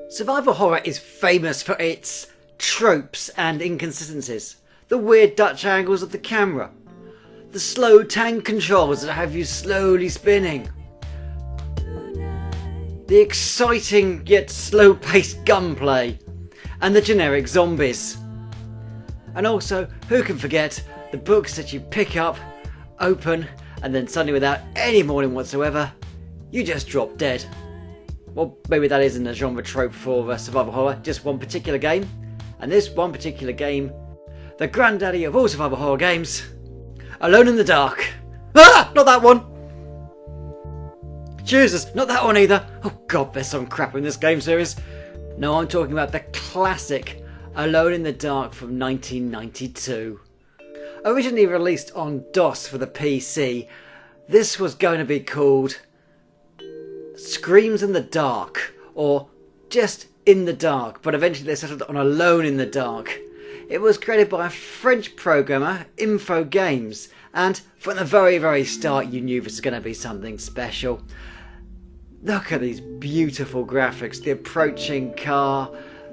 Survival horror is famous for its tropes and inconsistencies. The weird Dutch angles of the camera. The slow tank controls that have you slowly spinning. The exciting yet slow-paced gunplay. And the generic zombies. And also, who can forget the books that you pick up, open, and then suddenly without any warning whatsoever, you just drop dead. Well, maybe that isn't a genre trope for survival horror, just one particular game. And this one particular game, the granddaddy of all survival horror games, Alone in the Dark. Ah! Not that one! Jesus, not that one either! Oh god, there's some crap in this game series. No, I'm talking about the classic Alone in the Dark from 1992. Originally released on DOS for the PC, this was going to be called Screams in the Dark, or just In the Dark, but eventually they settled on Alone in the Dark. It was created by a French programmer, Info Games, and from the very start you knew this was going to be something special. Look at these beautiful graphics, the approaching car,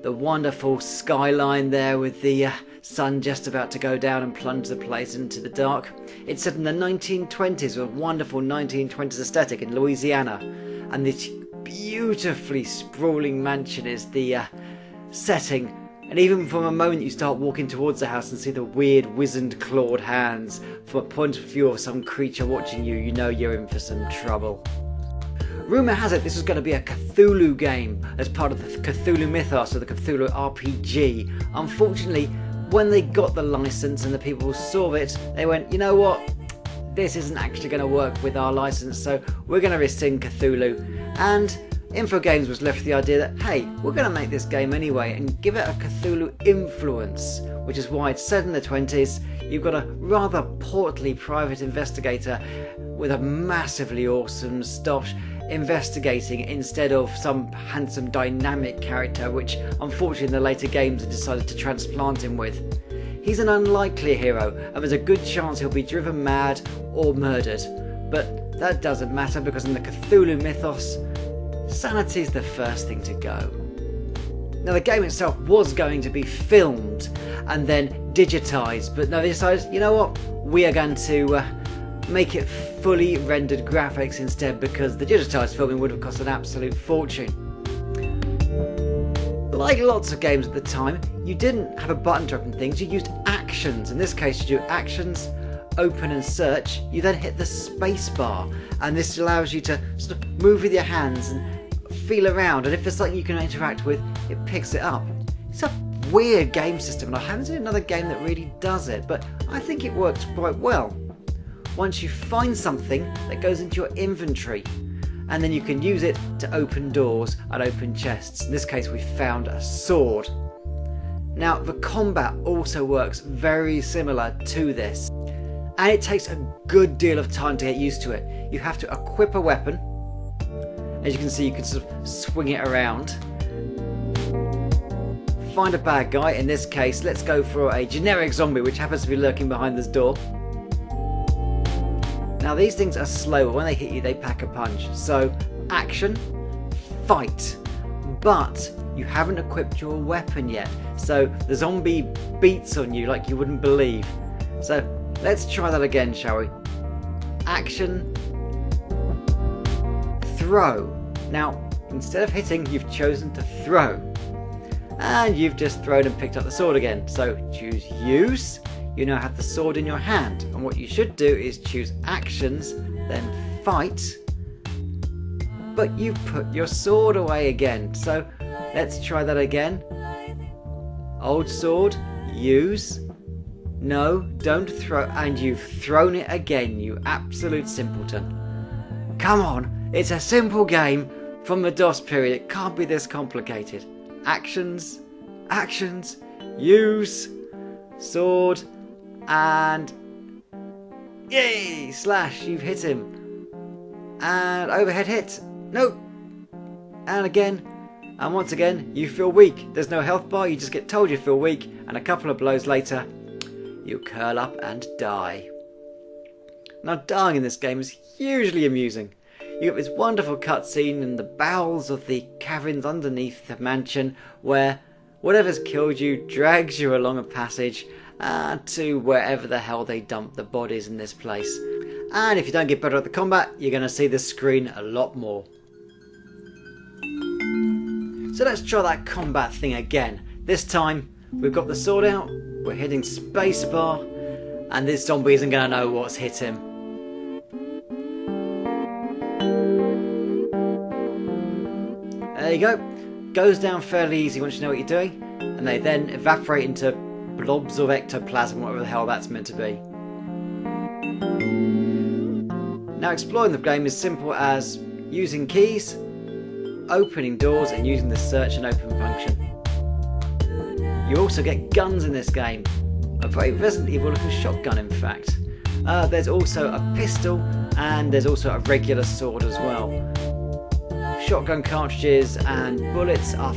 the wonderful skyline there with the sun just about to go down and plunge the place into the dark. It's set in the 1920s with a wonderful 1920s aesthetic in Louisiana. And this beautifully sprawling mansion is the setting. And even from a moment you start walking towards the house and see the weird wizened clawed hands from a point of view of some creature watching you, you know you're in for some trouble. Rumour has it this was going to be a Cthulhu game as part of the Cthulhu mythos or the Cthulhu RPG. Unfortunately, when they got the license and the people saw it, they went, you know what? This isn't actually going to work with our license, so we're going to rescind Cthulhu. And Info Games was left with the idea that, hey, we're going to make this game anyway and give it a Cthulhu influence, which is why it's set in the 20s. You've got a rather portly private investigator with a massively awesome stosh investigating instead of some handsome dynamic character, which unfortunately in the later games they decided to transplant him with. He's an unlikely hero, and there's a good chance he'll be driven mad or murdered. But that doesn't matter because in the Cthulhu mythos, sanity's the first thing to go. Now the game itself was going to be filmed and then digitised, but no, they decided, you know what, we are going to make it fully rendered graphics instead because the digitised filming would have cost an absolute fortune. Like lots of games at the time, you didn't have a button to open things, you used actions. In this case you do actions, open and search, you then hit the space bar, and this allows you to sort of move with your hands and feel around, and if there's something you can interact with, it picks it up. It's a weird game system, and I haven't seen another game that really does it, but I think it works quite well. Once you find something that goes into your inventory, and then you can use it to open doors and open chests. In this case we found a sword. Now the combat also works very similar to this, and it takes a good deal of time to get used to it. You have to equip a weapon. As you can see, you can sort of swing it around. Find a bad guy. In this case, let's go for a generic zombie which happens to be lurking behind this door. Now these things are slow, but when they hit you they pack a punch. So action, fight. But you haven't equipped your weapon yet, so the zombie beats on you like you wouldn't believe. So let's try that again, shall we? Action, throw. Now instead of hitting, you've chosen to throw. And you've just thrown and picked up the sword again. So choose use. You now have the sword in your hand, and what you should do is choose actions, then fight, but you've put your sword away again. So let's try that again. Old sword, use, no, don't throw, and you've thrown it again, you absolute simpleton. Come on, it's a simple game from the DOS period, it can't be this complicated. Actions, actions, use, sword, and yay! Slash, you've hit him. And overhead hit. Nope. And again. And once again, you feel weak. There's no health bar, you just get told you feel weak, and a couple of blows later, you curl up and die. Now dying in this game is hugely amusing. you get this wonderful cutscene in the bowels of the caverns underneath the mansion where whatever's killed you drags you along a passage to wherever the hell they dump the bodies in this place. And if you don't get better at the combat, you're going to see the screen a lot more. So let's try that combat thing again. This time we've got the sword out, we're hitting spacebar, and this zombie isn't going to know what's hit him. There you go. Goes down fairly easy once you know what you're doing, and they then evaporate into blobs of ectoplasm, whatever the hell that's meant to be. Now exploring the game is simple as using keys, opening doors and using the search and open function. You also get guns in this game, a very Resident Evil looking shotgun in fact. There's also a pistol and there's also a regular sword as well. Shotgun cartridges and bullets are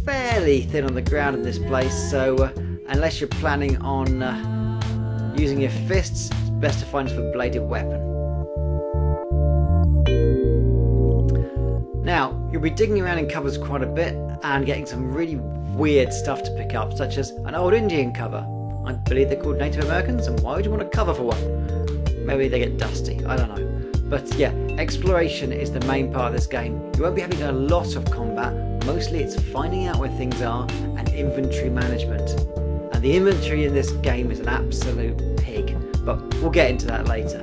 fairly thin on the ground in this place, so unless you're planning on using your fists, it's best to find a bladed weapon. Now, you'll be digging around in cupboards quite a bit and getting some really weird stuff to pick up, such as an old Indian cover. I believe they're called Native Americans, and why would you want a cover for one? Maybe they get dusty, I don't know. But yeah, exploration is the main part of this game. You won't be having a lot of combat, mostly it's finding out where things are and inventory management. And the inventory in this game is an absolute pig, but we'll get into that later.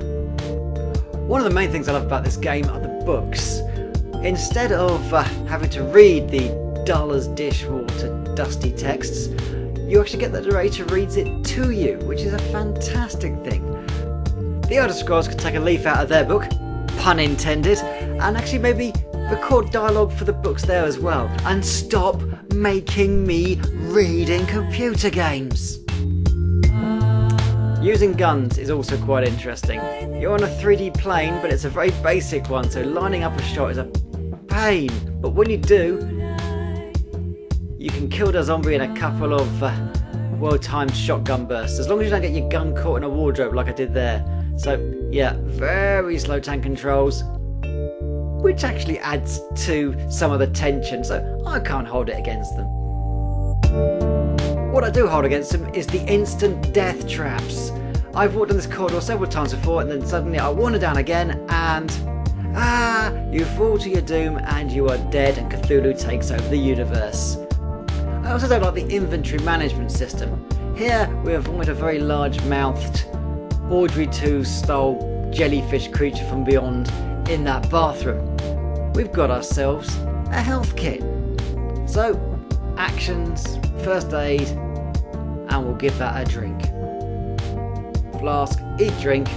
One of the main things I love about this game are the books. Instead of having to read the dull as dishwater dusty texts, you actually get the narrator reads it to you, which is a fantastic thing. The Elder Scrolls could take a leaf out of their book, pun intended, and actually maybe record dialogue for the books there as well, and stop making me reading computer games. Using guns is also quite interesting. You're on a 3D plane, but it's a very basic one, so lining up a shot is a pain. But when you do, you can kill the zombie in a couple of well-timed shotgun bursts, as long as you don't get your gun caught in a wardrobe like I did there. So yeah, very slow tank controls, which actually adds to some of the tension, so I can't hold it against them. What I do hold against them is the instant death traps. I've walked in this corridor several times before and then suddenly I wander down again and you fall to your doom and you are dead and Cthulhu takes over the universe. I also don't like the inventory management system. Here we avoid a very large-mouthed Audrey 2 style jellyfish creature from beyond in that bathroom. We've got ourselves a health kit. So, actions, first aid, and we'll give that a drink. Flask, eat, drink.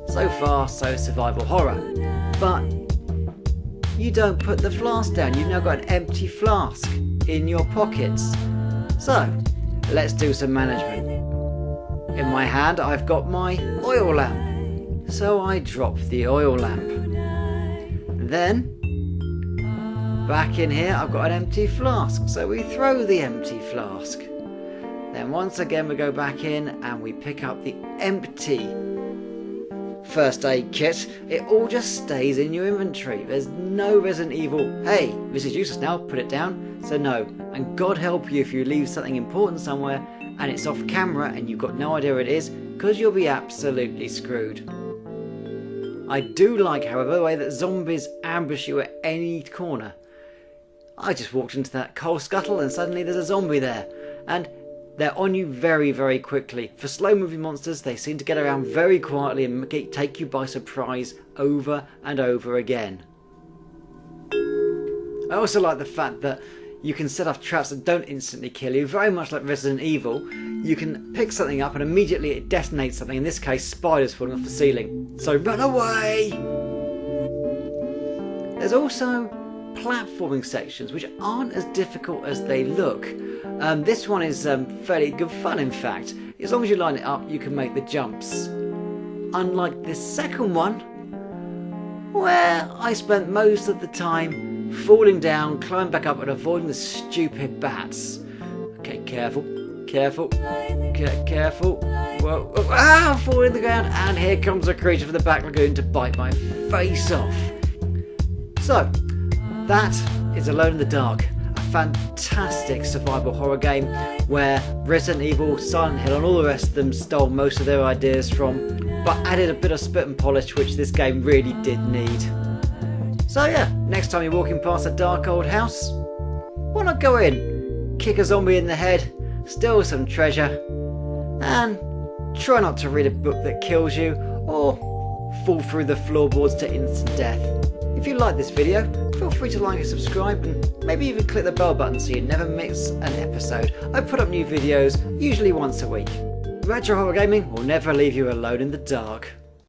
So far, so survival horror. But you don't put the flask down, you've now got an empty flask in your pockets. So, let's do some management. In my hand, I've got my oil lamp. So I drop the oil lamp. Then, back in here, I've got an empty flask. So we throw the empty flask. Then once again, we go back in and we pick up the empty first aid kit. It all just stays in your inventory. There's no Resident Evil, hey, this is useless now, put it down. So no, and God help you if you leave something important somewhere and it's off camera and you've got no idea where it is, because you'll be absolutely screwed. I do like, however, the way that zombies ambush you at any corner. I just walked into that coal scuttle and suddenly there's a zombie there, and they're on you very, very quickly. For slow-moving monsters, they seem to get around very quietly and take you by surprise over and over again. I also like the fact that you can set off traps that don't instantly kill you, very much like Resident Evil. You can pick something up and immediately it detonates something, in this case spiders falling off the ceiling. So run away! There's also platforming sections which aren't as difficult as they look. This one is fairly good fun in fact. As long as you line it up you can make the jumps. Unlike this second one, where I spent most of the time falling down, climbing back up and avoiding the stupid bats. Okay, careful, careful, careful. Whoa, whoa, ah, I'm falling in the ground, and here comes a creature from the back lagoon to bite my face off. So, that is Alone in the Dark, a fantastic survival horror game where Resident Evil, Silent Hill and all the rest of them stole most of their ideas from, but added a bit of spit and polish which this game really did need. So yeah, next time you're walking past a dark old house, why not go in, kick a zombie in the head, steal some treasure, and try not to read a book that kills you or fall through the floorboards to instant death. If you like this video, feel free to like and subscribe, and maybe even click the bell button so you never miss an episode. I put up new videos usually once a week. Retro Horror Gaming will never leave you alone in the dark.